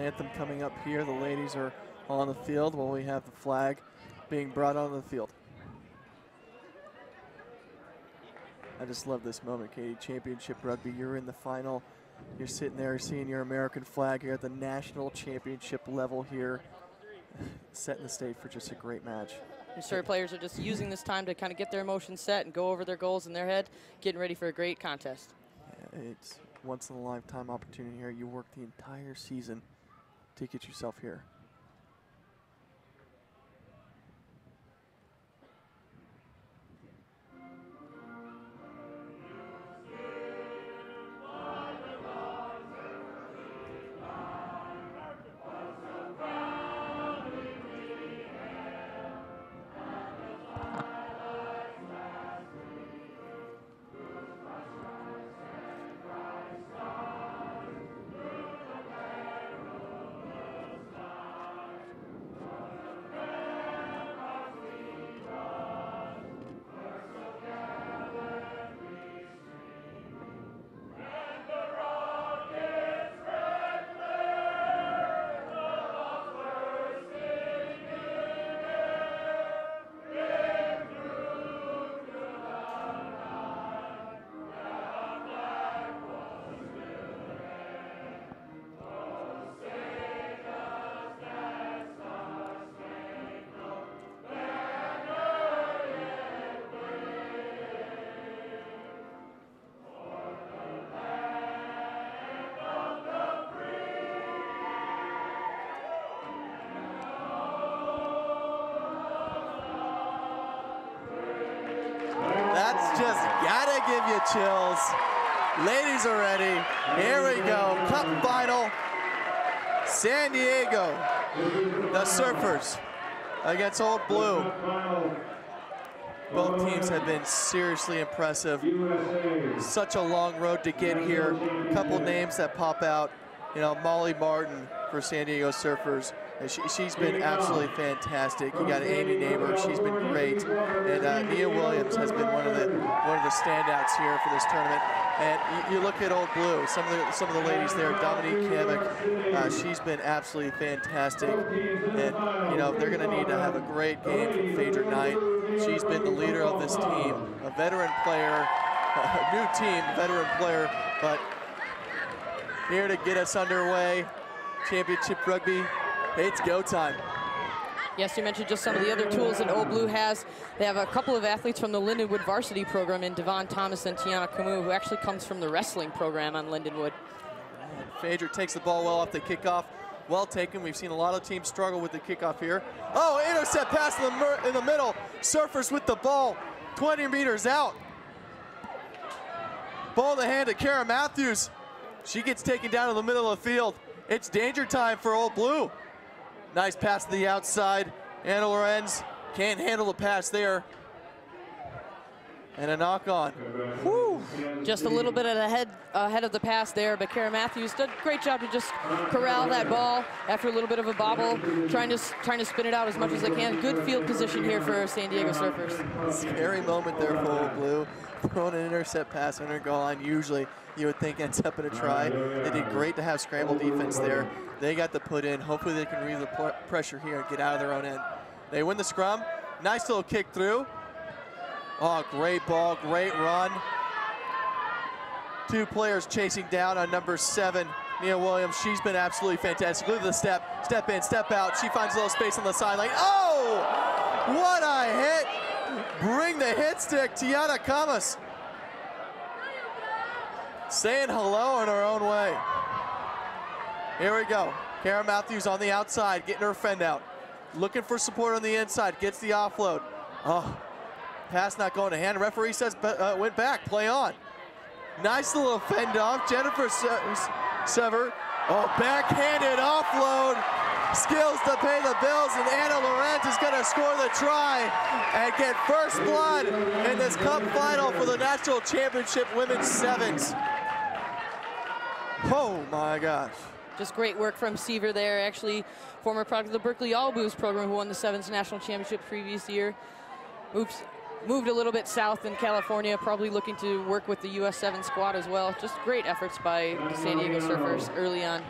Anthem coming up here. The ladies are on the field while we have the flag being brought onto the field. I just love this moment, Katie. Championship rugby, you're in the final. You're sitting there seeing your American flag here at the national championship level here, setting the stage for just a great match. I'm sure players are just using this time to kind of get their emotions set and go over their goals in their head, getting ready for a great contest. Yeah, it's once in a lifetime opportunity here. You work the entire season to get yourself here. That's just gotta give you chills. Ladies are ready. Here we go. Cup final. San Diego, the Surfers against Old Blue. Both teams have been seriously impressive. Such a long road to get here. A couple names that pop out. You know, Molly Martin for San Diego Surfers. She's been absolutely fantastic. You got Amy Neighbor, she's been great, and Nia Williams has been one of the standouts here for this tournament. And you look at Old Blue, some of the ladies there. Dominique Kavik, she's been absolutely fantastic, and you know they're going to need to have a great game from Phaedra Knight. She's been the leader of this team, a veteran player, a new team, veteran player, but here to get us underway. Championship rugby. It's go time. Yes, you mentioned just some of the other tools that Old Blue has. They have a couple of athletes from the Lindenwood varsity program in Devon Thomas and Tiana Camus, who actually comes from the wrestling program on Lindenwood. Phaedra takes the ball well off the kickoff. Well taken. We've seen a lot of teams struggle with the kickoff here. Oh, intercept pass in the middle. Surfers with the ball, 20 meters out. Ball in the hand to Kara Matthews. She gets taken down in the middle of the field. It's danger time for Old Blue. Nice pass to the outside. Anna Lorenz can't handle the pass there. And a knock on. Whew. Just a little bit ahead of the pass there, but Kara Matthews did a great job to just corral that ball after a little bit of a bobble, trying to spin it out as much as they can. Good field position here for San Diego Surfers. Scary moment there for Old Blue. Throwing an intercept pass under goal line. Usually you would think ends up in a try. They did great to have scramble defense there. They got the put in. Hopefully they can relieve the pressure here and get out of their own end. They win the scrum. Nice little kick through. Oh, great ball, great run. Two players chasing down on number 7, Nia Williams. She's been absolutely fantastic. Look at the step in, step out. She finds a little space on the sideline. Oh, what a hit. Bring the hit stick, Tiana Camus. Saying hello in her own way. Here we go. Kara Matthews on the outside, getting her fend out. Looking for support on the inside, gets the offload. Oh, pass not going to hand. Referee says went back, play on. Nice little fend off. Jennifer Sever. Oh, backhanded offload. Skills to pay the bills, and Anna Lorenz is going to score the try and get first blood in this cup final for the national championship women's sevens. Oh my gosh. Just great work from Seaver there, actually former product of the Berkeley All Blues program who won the Sevens National Championship previous year. Oops, moved a little bit south in California, probably looking to work with the US 7 squad as well. Just great efforts by the San Diego Surfers early on.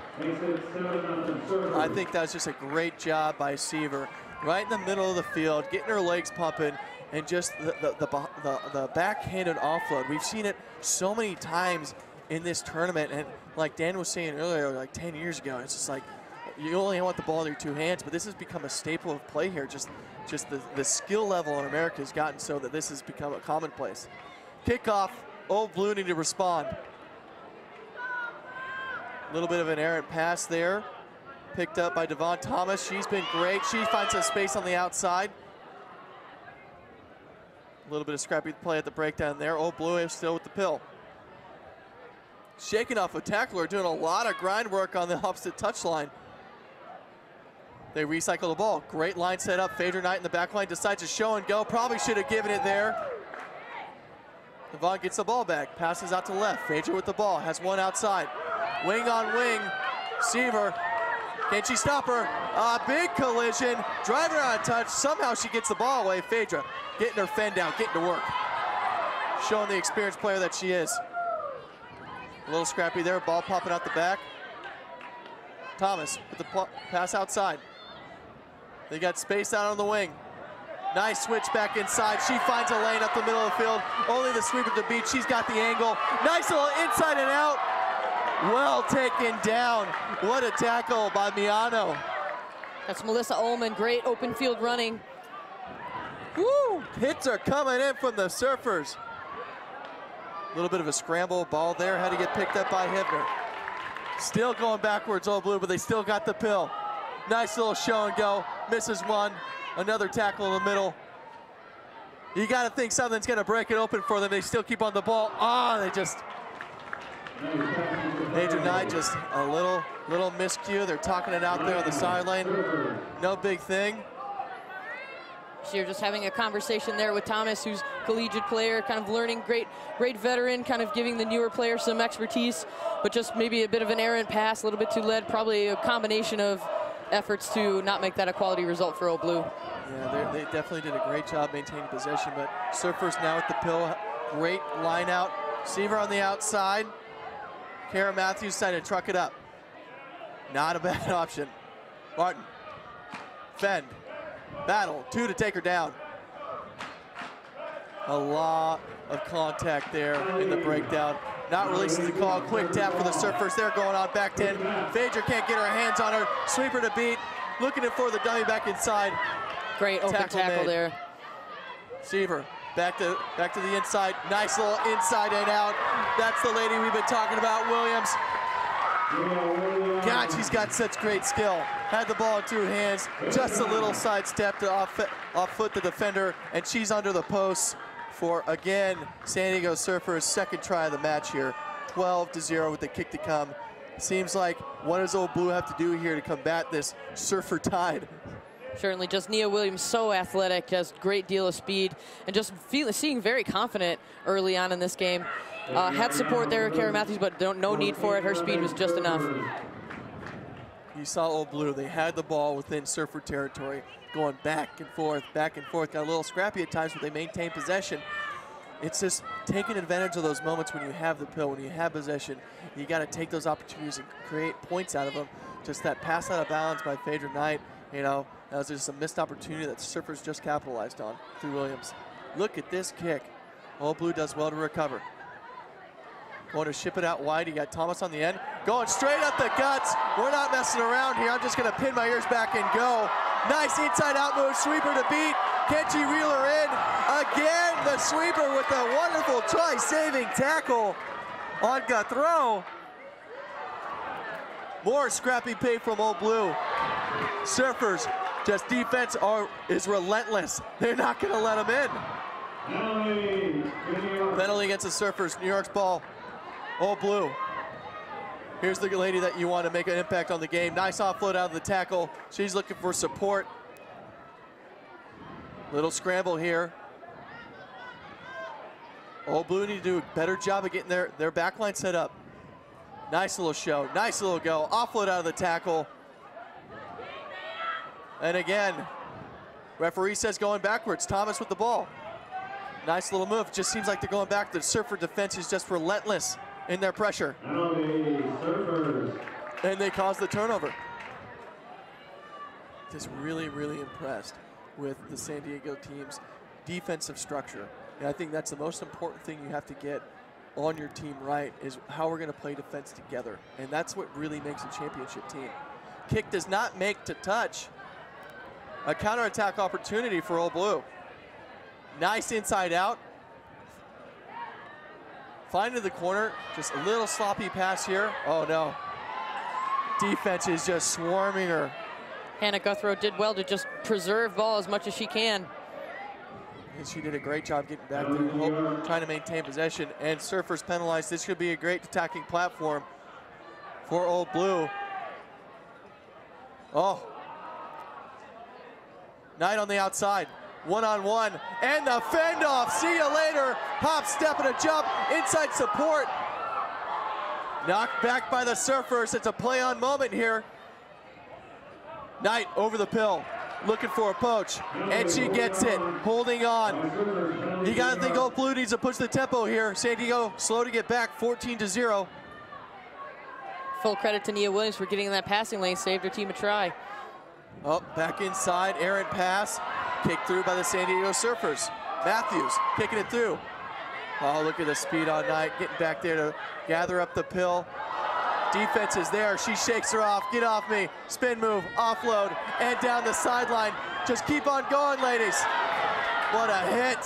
I think that's just a great job by Seaver. Right in the middle of the field, getting her legs pumping, and just the backhanded offload. We've seen it so many times in this tournament, and like Dan was saying earlier, like 10 years ago, it's just like, you only want the ball in your two hands, but this has become a staple of play here. Just the skill level in America has gotten so that this has become a commonplace. Kickoff, Old Blue need to respond. A little bit of an errant pass there. Picked up by Devon Thomas. She's been great. She finds some space on the outside. A little bit of scrappy play at the breakdown there. Old Blue is still with the pill. Shaking off a tackler, doing a lot of grind work on the opposite touchline. They recycle the ball. Great line set up. Phaedra Knight in the back line decides to show and go. Probably should have given it there. Devon gets the ball back. Passes out to left. Phaedra with the ball. Has one outside. Wing on wing. Seaver. Can she stop her? Big collision. Driving on a touch. Somehow she gets the ball away. Phaedra getting her fend down. Getting to work. Showing the experienced player that she is. A little scrappy there. Ball popping out the back. Thomas with the pass outside. They got space out on the wing. Nice switch back inside. She finds a lane up the middle of the field. Only the sweeper to beat. She's got the angle. Nice little inside and out. Well taken down. What a tackle by Miano. That's Melissa Ullman. Great open field running. Woo! Hits are coming in from the Surfers. A little bit of a scramble ball there. Had to get picked up by Hibner. Still going backwards, Old Blue, but they still got the pill. Nice little show and go. Misses one. Another tackle in the middle. You got to think something's going to break it open for them. They still keep on the ball. They just... Phaedra Knight just a little miscue. They're talking it out there on the sideline. No big thing. You're just having a conversation there with Thomas, who's collegiate player, kind of learning, great veteran, kind of giving the newer player some expertise, but just maybe a bit of an errant pass, a little bit too led, probably a combination of efforts to not make that a quality result for Old Blue. Yeah, they definitely did a great job maintaining possession, but Surfers now with the pill. Great line out. Seaver on the outside. Kara Matthews decided to truck it up. Not a bad option. Martin. Fend. Battle. Two to take her down. A lot of contact there in the breakdown. Not releasing the call. Quick tap for the Surfers. They're going on back 10. Phaedra can't get her hands on her. Sweeper to beat. Looking for the dummy back inside. Great open tackle there. Seaver back to the inside. Nice little inside and out. That's the lady we've been talking about, Williams. God, she's got such great skill. Had the ball in two hands. Just a little sidestep to off foot the defender, and she's under the post for, again, San Diego Surfers' second try of the match here. 12-0 with the kick to come. Seems like, what does Old Blue have to do here to combat this Surfer tide? Certainly, just Nia Williams, so athletic, has great deal of speed, and just seeing very confident early on in this game. Had support there, Kara Matthews, but no need for it. Her speed was just enough. You saw Old Blue, they had the ball within Surfer territory, going back and forth, got a little scrappy at times, but they maintained possession. It's just taking advantage of those moments when you have the pill, when you have possession. You got to take those opportunities and create points out of them. Just that pass out of bounds by Phaedra Knight, you know, that was just a missed opportunity that Surfers just capitalized on through Williams. Look at this kick. Old Blue does well to recover. Going to ship it out wide. You got Thomas on the end. Going straight up the guts. We're not messing around here. I'm just going to pin my ears back and go. Nice inside out move. Sweeper to beat. Can she reel her in? Again, the sweeper with a wonderful try-saving tackle on Gathrow. More scrappy pay from Old Blue. Surfers, just defense is relentless. They're not going to let them in. Penalty against the Surfers. New York's ball. Old Blue. Here's the lady that you want to make an impact on the game. Nice offload out of the tackle. She's looking for support. Little scramble here. Old Blue need to do a better job of getting their backline set up. Nice little show. Nice little go. Offload out of the tackle. And again, referee says going backwards. Thomas with the ball. Nice little move. Just seems like they're going back. The Surfer defense is just relentless in their pressure. And they cause the turnover. Just really, really impressed with the San Diego team's defensive structure. And I think that's the most important thing you have to get on your team right, is how we're going to play defense together. And that's what really makes a championship team. Kick does not make to touch. A counterattack opportunity for Old Blue. Nice inside out. Find to the corner. Just a little sloppy pass here. Oh no. Defense is just swarming her. Hannah Guthrow did well to just preserve ball as much as she can. And she did a great job getting back there, trying to maintain possession. And Surfers penalized. This could be a great attacking platform for Old Blue. Oh. Knight on the outside. One-on-one. And the fend off. See you later. Hop, step, and a jump. Inside support. Knocked back by the Surfers. It's a play-on moment here. Knight over the pill. Looking for a poach, and she gets it, holding on. You gotta think Old Blue needs to push the tempo here. San Diego slow to get back, 14-0. Full credit to Nia Williams for getting in that passing lane, saved her team a try. Oh, back inside, errant pass, kicked through by the San Diego Surfers. Matthews kicking it through. Oh, look at the speed on Knight, getting back there to gather up the pill. Defense is there, she shakes her off, get off me, spin move, offload, and down the sideline. Just keep on going, ladies. What a hit.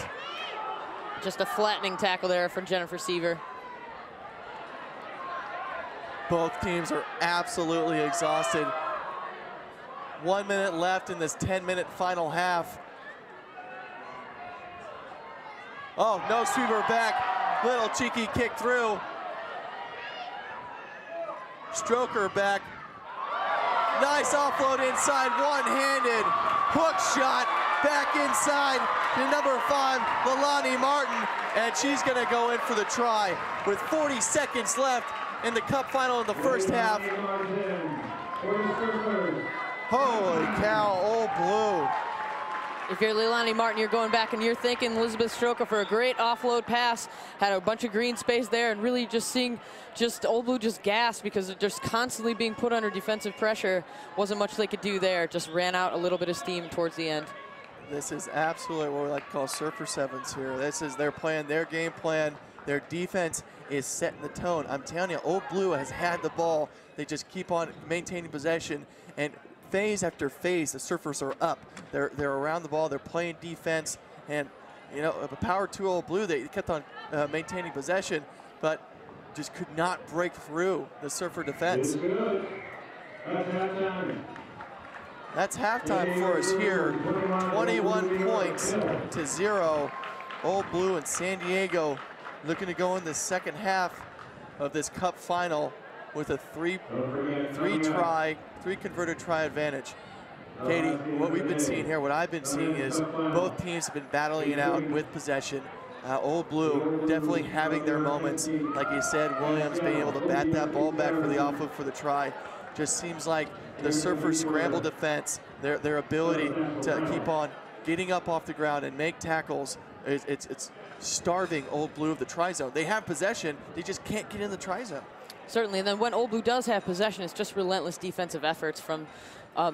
Just a flattening tackle there from Jennifer Seaver. Both teams are absolutely exhausted. 1 minute left in this 10-minute final half. Oh, no sweeper back, little cheeky kick through. Stroker back. Nice offload inside, one-handed. Hook shot back inside to number 5, Leilani Martin. And she's gonna go in for the try with 40 seconds left in the cup final in the first half. Holy cow, Old Blue. If you're Leilani Martin, you're going back and you're thinking Elizabeth Stroker for a great offload pass. Had a bunch of green space there, and really just seeing Old Blue just gasp because they're just constantly being put under defensive pressure. Wasn't much they could do there. Just ran out a little bit of steam towards the end. This is absolutely what we like to call Surfer Sevens here. This is they're playing their game plan. Their defense is setting the tone. I'm telling you, Old Blue has had the ball. They just keep on maintaining possession, and phase after phase, the Surfers are up. They're around the ball, they're playing defense, and you know, a power to Old Blue. They kept on maintaining possession, but just could not break through the Surfer defense. That's halftime for us here. 21 points to 0. Old Blue and San Diego looking to go in the second half of this cup final with a three converted try advantage. Katie, what we've been seeing here, what I've been seeing is both teams have been battling it out with possession. Old Blue definitely having their moments. Like you said, Williams being able to bat that ball back for the offload for the try. Just seems like the Surfers' scramble defense, their ability to keep on getting up off the ground and make tackles, it's starving Old Blue of the try zone. They have possession, they just can't get in the try zone. Certainly, and then when Old Blue does have possession, it's just relentless defensive efforts from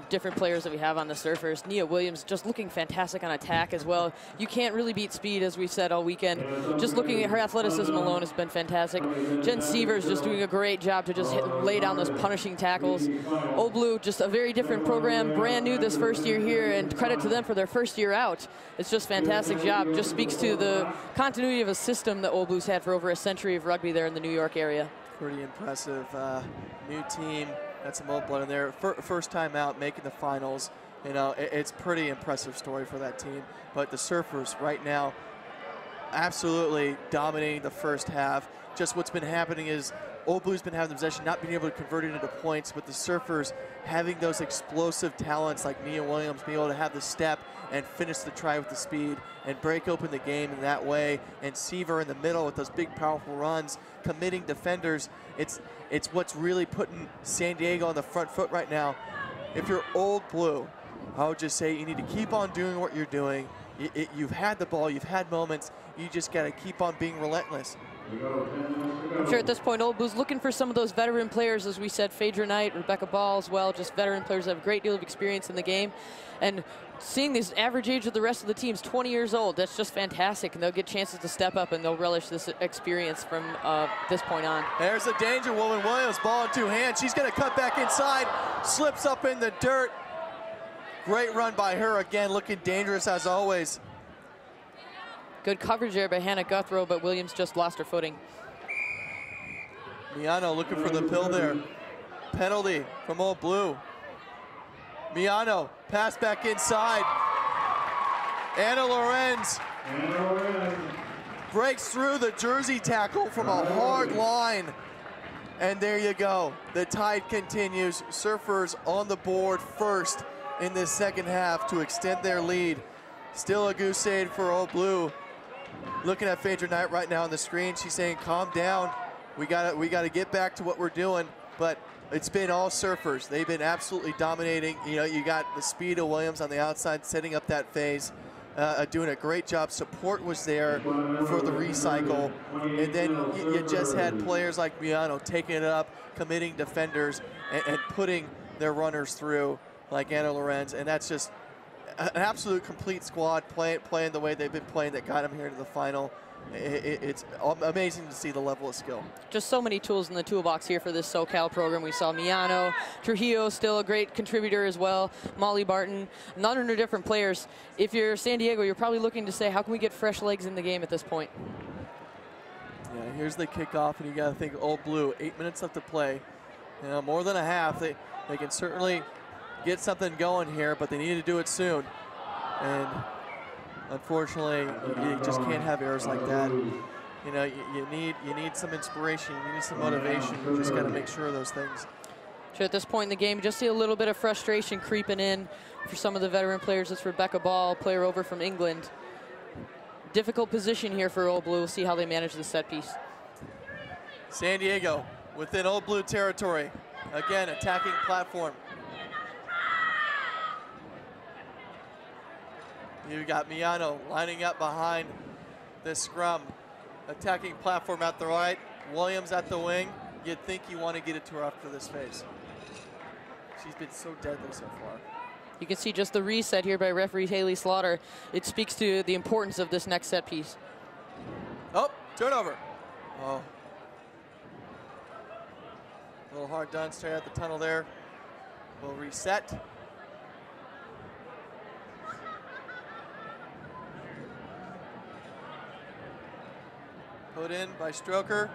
different players that we have on the Surfers. Nia Williams just looking fantastic on attack as well. You can't really beat speed, as we said all weekend. Just looking at her athleticism alone has been fantastic. Jen Seaver is just doing a great job to just lay down those punishing tackles. Old Blue, just a very different program, brand new this first year here, and credit to them for their first year out. It's just a fantastic job. Just speaks to the continuity of a system that Old Blue's had for over a century of rugby there in the New York area. Pretty impressive. New team, got some old blood in there. First time out, making the finals. You know, it's pretty impressive story for that team. But the Surfers right now, absolutely dominating the first half. Just what's been happening is Old Blue's been having the possession, not being able to convert it into points, but the Surfers having those explosive talents like Nia Williams, being able to have the step and finish the try with the speed and break open the game in that way. And Seaver in the middle with those big, powerful runs, committing defenders. It's what's really putting San Diego on the front foot right now. If you're Old Blue, I would just say you need to keep on doing what you're doing. You've had the ball, you've had moments. you just got to keep on being relentless. I'm sure at this point, Old Blue's looking for some of those veteran players, as we said, Phaedra Knight, Rebecca Ball as well, just veteran players that have a great deal of experience in the game. And seeing this average age of the rest of the team's 20 years old, that's just fantastic, and they'll get chances to step up, and they'll relish this experience from this point on. There's a danger woman. Williams, ball in two hands. She's going to cut back inside, slips up in the dirt. Great run by her again, looking dangerous as always. Good coverage there by Hannah Guthrow, but Williams just lost her footing. Miano looking for the pill there. Penalty from Old Blue. Miano, pass back inside. Anna Lorenz breaks through the jersey tackle from a hard line. And there you go. The tide continues. Surfers on the board first in this second half to extend their lead. Still a goose egg for Old Blue. Looking at Phaedra Knight right now on the screen, she's saying, calm down. We gotta get back to what we're doing. But it's been all Surfers. They've been absolutely dominating. You know, you got the speed of Williams on the outside setting up that phase, doing a great job. Support was there for the recycle. And then you just had players like Miano taking it up, committing defenders, and putting their runners through, like Anna Lorenz. And that's just an absolute complete squad playing the way they've been playing that got them here to the final. It's amazing to see the level of skill. Just so many tools in the toolbox here for this SoCal program. We saw Miano, Trujillo still a great contributor as well, Molly Barton, 900 different players. If you're San Diego, you're probably looking to say, how can we get fresh legs in the game at this point? Yeah, here's the kickoff, and you got to think Old Blue, 8 minutes left to play. You know, more than a half. They can certainly get something going here, but they need to do it soon. And unfortunately, you just can't have errors like that. You know, you need some inspiration, you need some motivation. You just got to make sure of those things. Sure, at this point in the game, you just see a little bit of frustration creeping in for some of the veteran players. It's Rebecca Ball, player over from England. Difficult position here for Old Blue. We'll see how they manage the set piece. San Diego within Old Blue territory. Again, attacking platform. You got Miano lining up behind this scrum. Attacking platform at the right. Williams at the wing. You'd think you want to get it to her after this phase. She's been so deadly so far. You can see just the reset here by referee Haley Slaughter. It speaks to the importance of this next set piece. Oh, turnover. Oh. A little hard done straight at the tunnel there. We'll reset. Put in by Stroker.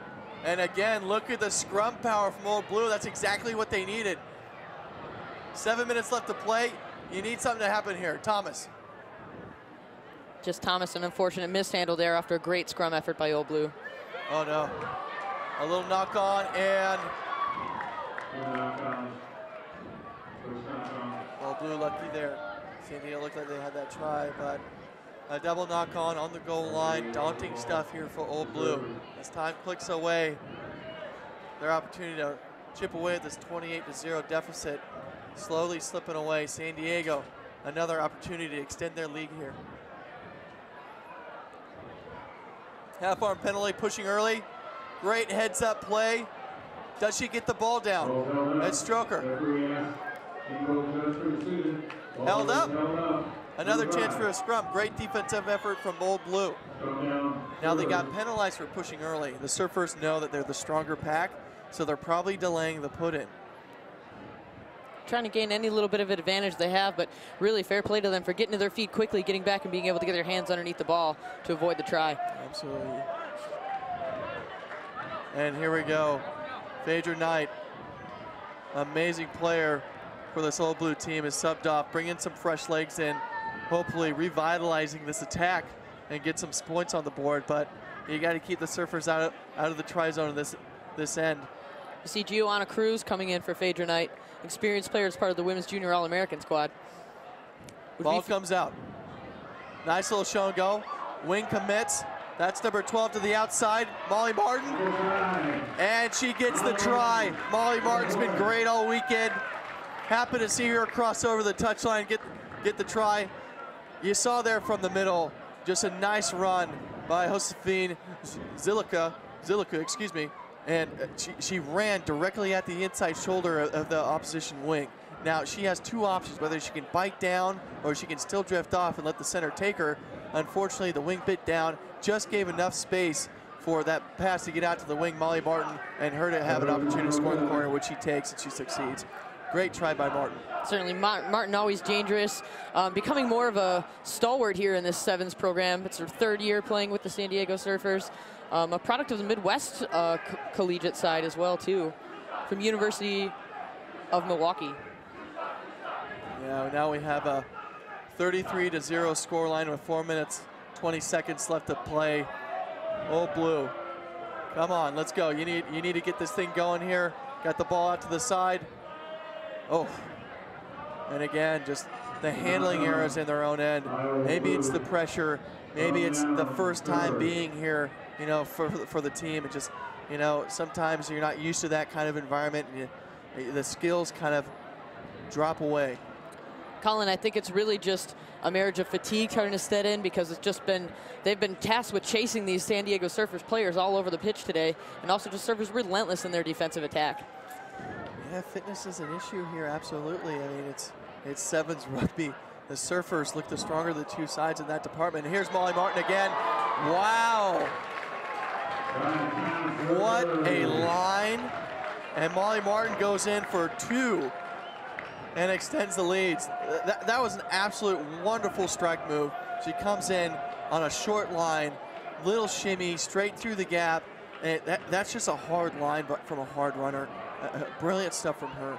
And again, look at the scrum power from Old Blue. That's exactly what they needed. 7 minutes left to play. You need something to happen here. Thomas. Just Thomas, an unfortunate mishandle there after a great scrum effort by Old Blue. Oh no. A little knock on and Old Blue lucky there. San Diego looked like they had that try, but a double knock on the goal line. Daunting stuff here for Old Blue. As time clicks away, their opportunity to chip away at this 28-0 deficit slowly slipping away. San Diego, another opportunity to extend their lead here. Half-arm penalty, pushing early. Great heads-up play. Does she get the ball down? That's Stroker. Held up. Another chance for a scrum. Great defensive effort from Old Blue. Now they got penalized for pushing early. The Surfers know that they're the stronger pack, so they're probably delaying the put-in. Trying to gain any little bit of advantage they have, but really fair play to them for getting to their feet quickly, getting back and being able to get their hands underneath the ball to avoid the try. Absolutely. And here we go. Phaedra Knight, amazing player for this Old Blue team, is subbed off, bringing some fresh legs in, hopefully revitalizing this attack and get some points on the board. But you got to keep the Surfers out of the try zone of this end. You see Giovanna Cruz coming in for Phaedra Knight, experienced player as part of the Women's Junior All-American squad. Ball comes out. Nice little show and go. Wing commits. That's number 12 to the outside, Molly Martin. And she gets the try. Molly Martin's been great all weekend. Happy to see her cross over the touchline, get the try. You saw there from the middle, just a nice run by Josephine Zilica, excuse me, and she ran directly at the inside shoulder of the opposition wing. Now, she has two options, whether she can bite down or she can still drift off and let the center take her. Unfortunately, the wing bit down, just gave enough space for that pass to get out to the wing, Molly Martin, and her to have an opportunity to score in the corner, which she takes and she succeeds. Great try by Martin. Certainly, Martin always dangerous, becoming more of a stalwart here in this sevens program. It's her third year playing with the San Diego Surfers. A product of the Midwest collegiate side as well, too, from University of Milwaukee. Yeah, now we have a 33-0 scoreline with 4 minutes, 20 seconds left to play. Old Blue, come on, let's go. You need to get this thing going here. Got the ball out to the side. Oh, and again, just the handling errors in their own end. Maybe it's the pressure. Maybe it's the first time being here, you know, for the team. It just, you know, sometimes you're not used to that kind of environment, and the skills kind of drop away. Colin, I think it's really just a marriage of fatigue starting to set in, because it's just been, they've been tasked with chasing these San Diego Surfers players all over the pitch today, and also just Surfers relentless in their defensive attack. Yeah, fitness is an issue here, absolutely. I mean, it's sevens rugby. The Surfers look the stronger of the two sides in that department. And here's Molly Martin again. Wow. What a line. And Molly Martin goes in for two and extends the leads. That was an absolute wonderful strike move. She comes in on a short line, little shimmy, straight through the gap. And that's just a hard line, but from a hard runner. Brilliant stuff from her.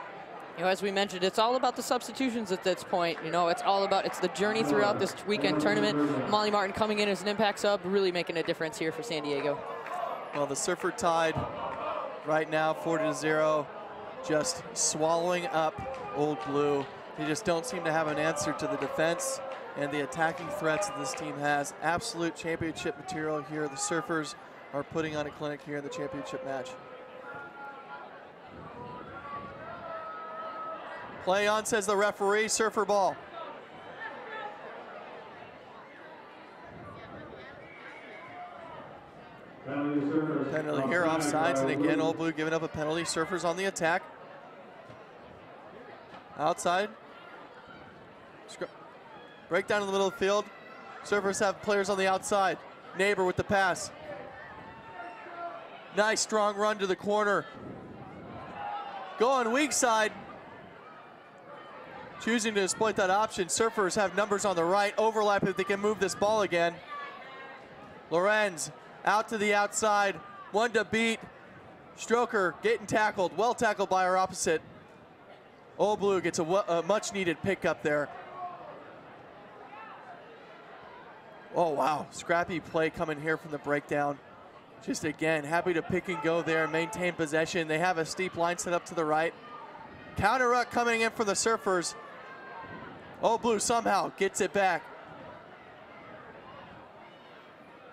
You know, as we mentioned, it's all about the substitutions at this point. You know, it's the journey throughout this weekend tournament. Molly Martin coming in as an impact sub, really making a difference here for San Diego. Well, the Surfer tied right now, 4-0, just swallowing up Old Blue. They just don't seem to have an answer to the defense and the attacking threats that this team has. Absolute championship material here. The Surfers are putting on a clinic here in the championship match. Play on, says the referee. Surfer ball. Penalty here, offsides, and again, Old Blue giving up a penalty. Surfers on the attack. Outside. Break down in the middle of the field. Surfers have players on the outside. Neighbor with the pass. Nice strong run to the corner. Going weak side. Choosing to exploit that option. Surfers have numbers on the right. Overlap if they can move this ball again. Lorenz out to the outside. One to beat. Stroker getting tackled. Well tackled by our opposite. Old Blue gets a much needed pickup there. Oh, wow. Scrappy play coming here from the breakdown. Just again, happy to pick and go there and maintain possession. They have a steep line set up to the right. Counter ruck coming in for the Surfers. Old Blue somehow gets it back.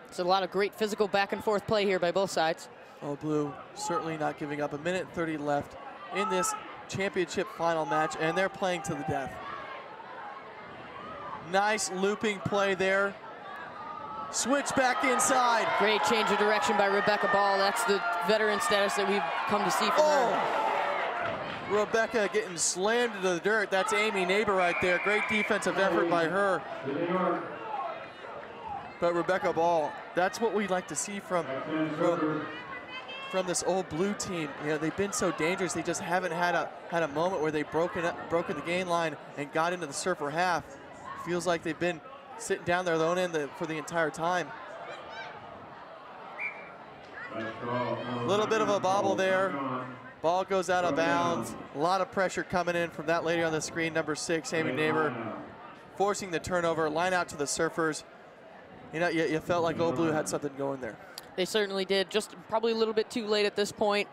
It's a lot of great physical back and forth play here by both sides. Old Blue certainly not giving up. 1:30 left in this championship final match, and they're playing to the death. Nice looping play there. Switch back inside. Great change of direction by Rebecca Ball. That's the veteran status that we've come to see from her. Rebecca getting slammed into the dirt. That's Amy Neighbor right there. Great defensive effort by her. But Rebecca Ball, that's what we like to see from this Old Blue team. You know, they've been so dangerous. They just haven't had a moment where they've broken the gain line and got into the Surfer half. Feels like they've been sitting down their own end for the entire time. A little bit of a bobble there. Ball goes out of bounds. A lot of pressure coming in from that lady on the screen, number 6, Amy Neighbor, forcing the turnover. Line out to the Surfers. You know, you felt like Old Blue had something going there. They certainly did. Just probably a little bit too late at this point.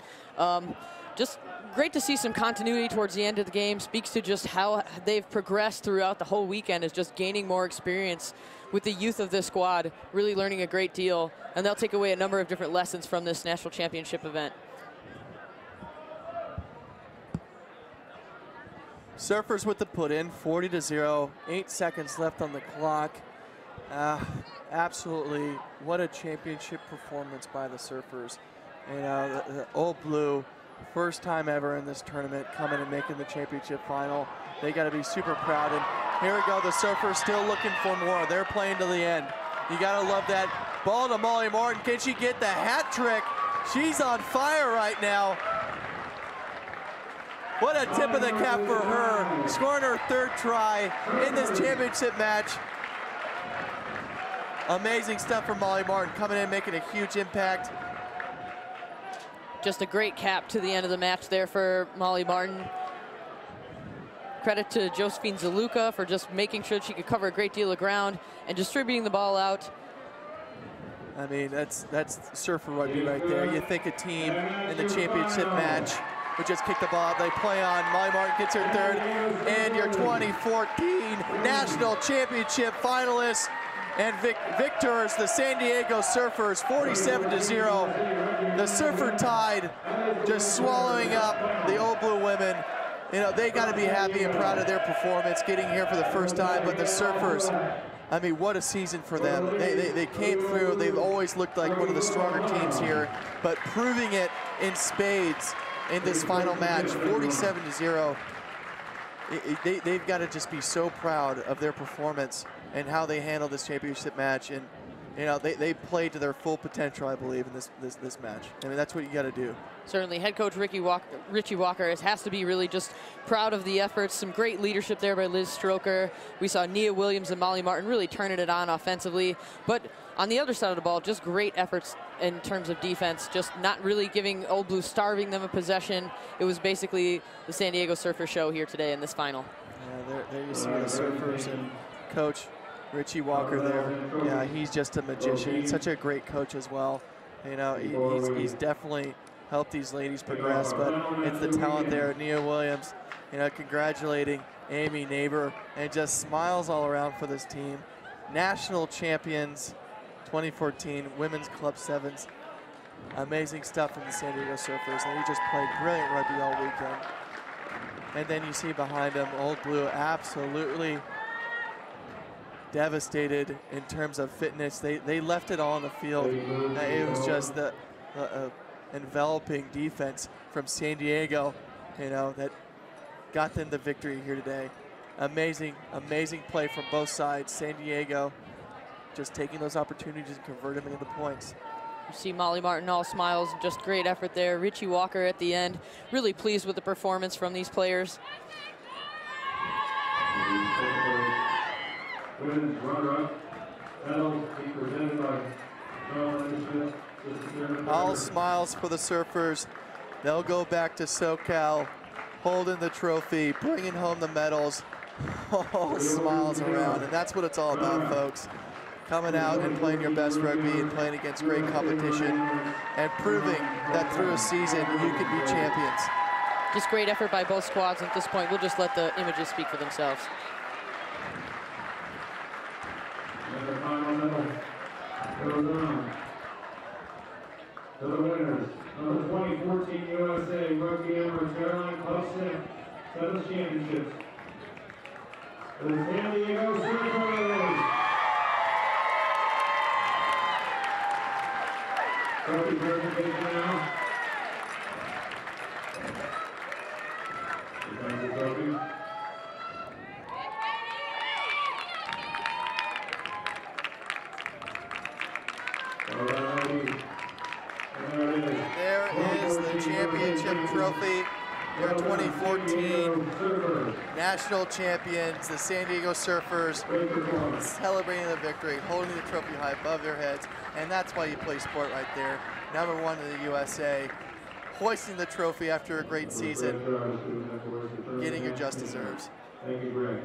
Just great to see some continuity towards the end of the game. Speaks to just how they've progressed throughout the whole weekend, is just gaining more experience with the youth of this squad, really learning a great deal, and they'll take away a number of different lessons from this national championship event. Surfers with the put in, 40-0, 8 seconds left on the clock. Absolutely, what a championship performance by the Surfers. You know, the Old Blue, first time ever in this tournament, coming and making the championship final. They got to be super proud. And here we go, the Surfers still looking for more. They're playing to the end. You got to love that. Ball to Molly Martin. Can she get the hat trick? She's on fire right now. What a tip of the cap for her, scoring her third try in this championship match. Amazing stuff from Molly Martin, coming in, making a huge impact. Just a great cap to the end of the match there for Molly Martin. Credit to Josephine Zaluka for just making sure she could cover a great deal of ground and distributing the ball out. I mean, that's Surfer Rugby right there. You think a team in the championship match would just kick the ball out. They play on. Molly Martin gets her third. And your 2014 National Championship finalists and victors, the San Diego Surfers, 47-0. The Surfer Tide just swallowing up the Old Blue women. You know, they got to be happy and proud of their performance, getting here for the first time. But the Surfers, I mean, what a season for them. They came through. They've always looked like one of the stronger teams here, but proving it in spades in this final match, 47-0. They've got to just be so proud of their performance and how they handled this championship match. And you know, they played to their full potential, I believe, in this match. I mean, that's what you got to do. Certainly, head coach Richie Walker has to be really just proud of the efforts. Some great leadership there by Liz Stroker. We saw Nia Williams and Molly Martin really turning it on offensively. But on the other side of the ball, just great efforts in terms of defense, just not really giving Old Blue, starving them a possession. It was basically the San Diego Surfer show here today in this final. Yeah, there you see the Surfers and Coach Richie Walker there. Yeah, he's just a magician. He's such a great coach as well. You know, he's definitely helped these ladies progress, but it's the talent there. Nia Williams, you know, congratulating Amy Neighbor, and just smiles all around for this team. National champions 2014 Women's Club Sevens. Amazing stuff from the San Diego Surfers. They just played brilliant rugby all weekend. And then you see behind them, Old Blue absolutely devastated in terms of fitness. They left it all on the field. It was just the enveloping defense from San Diego, you know, that got them the victory here today. Amazing play from both sides. San Diego just taking those opportunities and converting them into points. You see Molly Martin all smiles, just great effort there. Richie Walker at the end, really pleased with the performance from these players. All smiles for the Surfers. They'll go back to SoCal, holding the trophy, bringing home the medals. All smiles around, and that's what it's all about, folks. Coming out and playing your best rugby and playing against great competition and proving that through a season you can be champions. Just great effort by both squads. At this point, we'll just let the images speak for themselves. The final medal goes on to the winners of the 2014 USA Rugby Emirates Airline Club Sevens Championships. The San Diego Surfers. Trophy presentation now. Here comes the trophy. There is the championship trophy. Your 2014 national champions, the San Diego Surfers, celebrating the victory, holding the trophy high above their heads, and that's why you play sport right there. #1 in the USA, hoisting the trophy after a great season, getting your just deserves. Thank you, Greg.